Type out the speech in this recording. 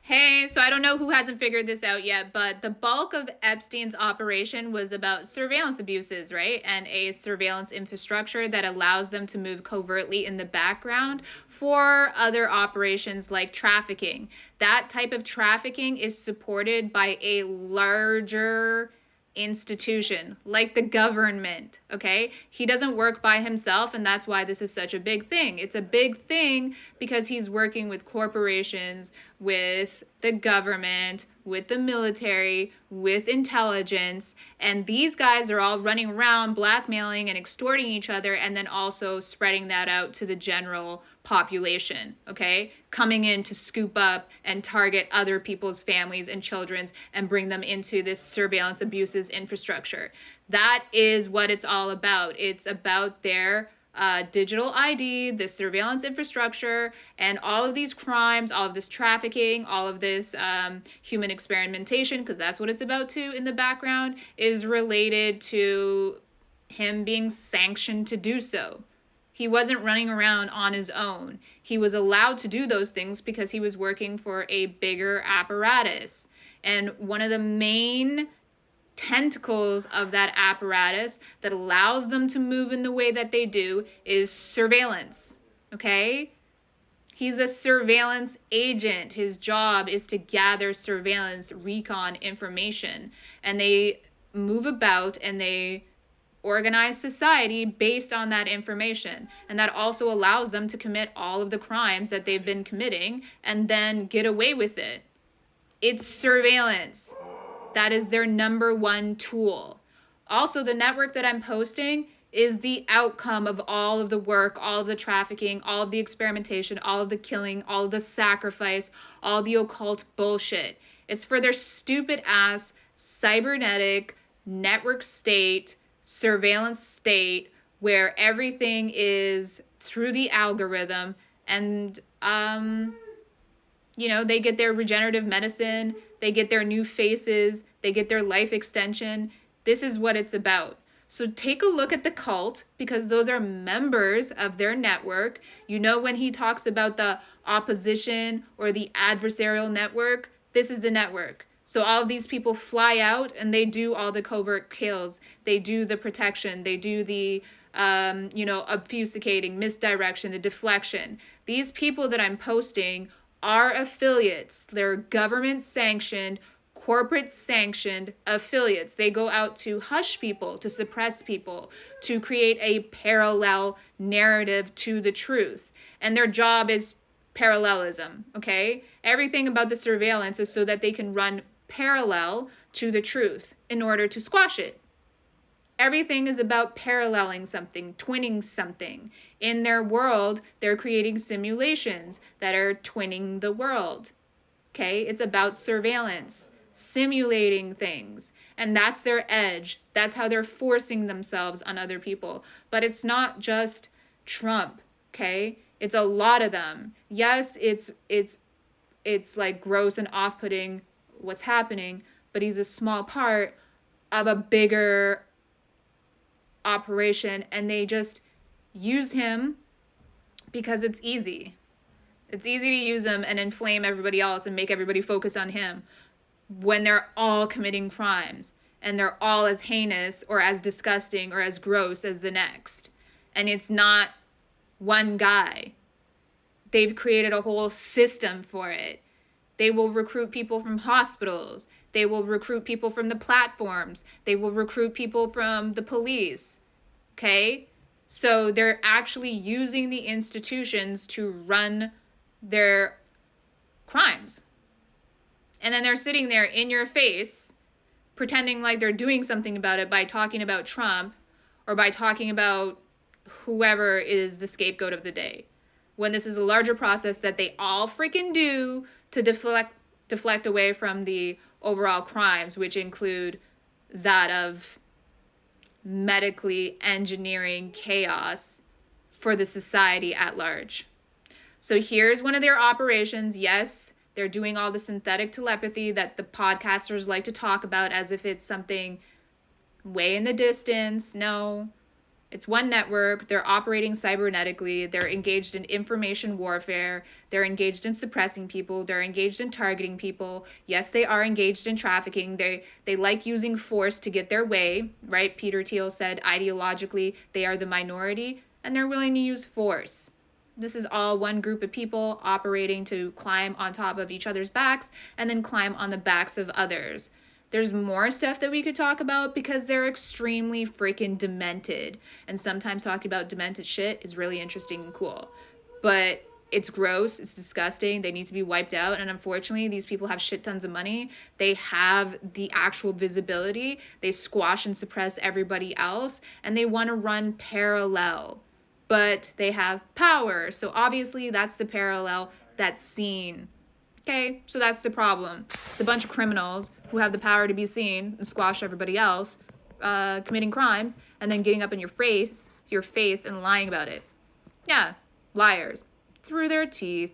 Hey, so I don't know who hasn't figured this out yet, but the bulk of Epstein's operation was about surveillance abuses, right? And a surveillance infrastructure that allows them to move covertly in the background for other operations like trafficking. That type of trafficking is supported by a larger institution like the government. Okay, he doesn't work by himself, and that's why this is such a big thing. It's a big thing because he's working with corporations, with the government, with the military, with intelligence, and these guys are all running around blackmailing and extorting each other, and then also spreading that out to the general population. Okay, coming in to scoop up and target other people's families and children's and bring them into this surveillance abuses infrastructure. That is what it's all about. It's about their digital ID, the surveillance infrastructure, and all of these crimes, all of this trafficking, all of this human experimentation, because that's what it's about too in the background, is related to him being sanctioned to do so. He wasn't running around on his own. He was allowed to do those things because he was working for a bigger apparatus. And one of the main tentacles of that apparatus that allows them to move in the way that they do is surveillance. Okay? He's a surveillance agent. His job is to gather surveillance recon information. And they move about and they organize society based on that information. And that also allows them to commit all of the crimes that they've been committing and then get away with it. It's surveillance. That is their number one tool. Also, the network that I'm posting is the outcome of all of the work, all of the trafficking, all of the experimentation, all of the killing, all of the sacrifice, all the occult bullshit. It's for their stupid ass cybernetic network state, surveillance state, where everything is through the algorithm, and they get their regenerative medicine, they get their new faces, they get their life extension. This is what it's about. So take a look at the cult, because those are members of their network. When he talks about the opposition or the adversarial network, this is the network. So all of these people fly out and they do all the covert kills. They do the protection. They do the, obfuscating, misdirection, the deflection. These people that I'm posting are affiliates. They're government sanctioned, corporate sanctioned affiliates. They go out to hush people, to suppress people, to create a parallel narrative to the truth. And their job is parallelism, okay? Everything about the surveillance is so that they can run parallel to the truth in order to squash it. Everything is about paralleling something, twinning something. In their world, they're creating simulations that are twinning the world. Okay? It's about surveillance, simulating things. And that's their edge. That's how they're forcing themselves on other people. But it's not just Trump, okay? It's a lot of them. Yes, it's like gross and off-putting what's happening, but he's a small part of a bigger operation, and they just use him because it's easy. It's easy to use him and inflame everybody else and make everybody focus on him when they're all committing crimes and they're all as heinous or as disgusting or as gross as the next. And it's not one guy. They've created a whole system for it. They will recruit people from hospitals. They will recruit people from the platforms. They will recruit people from the police. Okay? So they're actually using the institutions to run their crimes. And then they're sitting there in your face, pretending like they're doing something about it by talking about Trump or by talking about whoever is the scapegoat of the day. When this is a larger process that they all freaking do to deflect away from the overall crimes, which include that of medically engineering chaos for the society at large. So here's one of their operations. Yes, they're doing all the synthetic telepathy that the podcasters like to talk about as if it's something way in the distance. No, It's one network. They're operating cybernetically. They're engaged in information warfare. They're engaged in suppressing people. They're engaged in targeting people. Yes, they are engaged in trafficking. They like using force to get their way, right? Peter Thiel said ideologically they are the minority, and they're willing to use force. This is all one group of people operating to climb on top of each other's backs and then climb on the backs of others. There's more stuff that we could talk about because they're extremely freaking demented. And sometimes talking about demented shit is really interesting and cool. But it's gross, it's disgusting, they need to be wiped out. And unfortunately, these people have shit tons of money. They have the actual visibility. They squash and suppress everybody else. And they want to run parallel. But they have power. So obviously, that's the parallel that's seen. Okay, so that's the problem. It's a bunch of criminals who have the power to be seen and squash everybody else, committing crimes, and then getting up in your face and lying about it. Yeah, liars. Through their teeth.